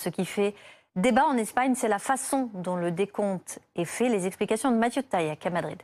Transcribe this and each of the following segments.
Ce qui fait débat en Espagne, c'est la façon dont le décompte est fait. Les explications de Mathieu Taillac à Madrid.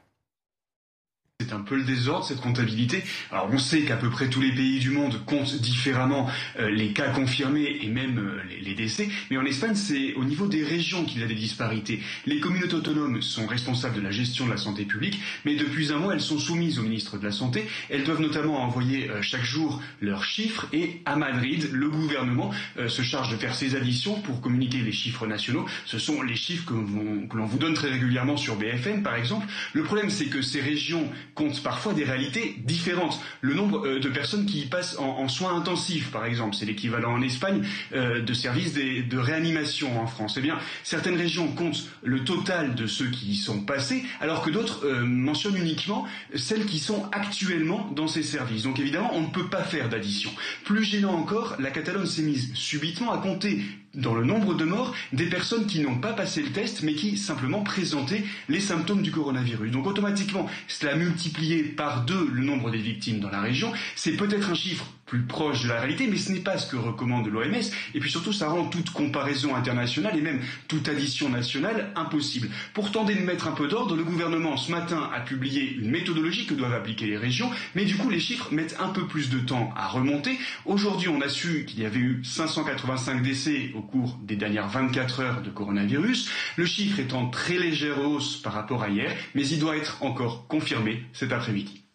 C'est un peu le désordre, cette comptabilité. Alors on sait qu'à peu près tous les pays du monde comptent différemment les cas confirmés et même les décès, mais en Espagne c'est au niveau des régions qu'il y a des disparités. Les communautés autonomes sont responsables de la gestion de la santé publique, mais depuis un mois elles sont soumises au ministre de la Santé. Elles doivent notamment envoyer chaque jour leurs chiffres et à Madrid, le gouvernement se charge de faire ces additions pour communiquer les chiffres nationaux. Ce sont les chiffres que l'on vous donne très régulièrement sur BFM par exemple. Le problème c'est que ces régions compte parfois des réalités différentes. Le nombre de personnes qui y passent en soins intensifs, par exemple, c'est l'équivalent en Espagne de services de réanimation en France. Eh bien, certaines régions comptent le total de ceux qui y sont passés, alors que d'autres mentionnent uniquement celles qui sont actuellement dans ces services. Donc évidemment, on ne peut pas faire d'addition. Plus gênant encore, la Catalogne s'est mise subitement à compter dans le nombre de morts des personnes qui n'ont pas passé le test mais qui simplement présentaient les symptômes du coronavirus. Donc automatiquement, cela a multiplié par 2 le nombre des victimes dans la région. C'est peut-être un chiffre plus proche de la réalité, mais ce n'est pas ce que recommande l'OMS. Et puis surtout, ça rend toute comparaison internationale et même toute addition nationale impossible. Pour tenter de mettre un peu d'ordre, le gouvernement ce matin a publié une méthodologie que doivent appliquer les régions, mais du coup les chiffres mettent un peu plus de temps à remonter. Aujourd'hui, on a su qu'il y avait eu 585 décès au cours des dernières 24 heures de coronavirus. Le chiffre est en très légère hausse par rapport à hier, mais il doit être encore confirmé cet après-midi.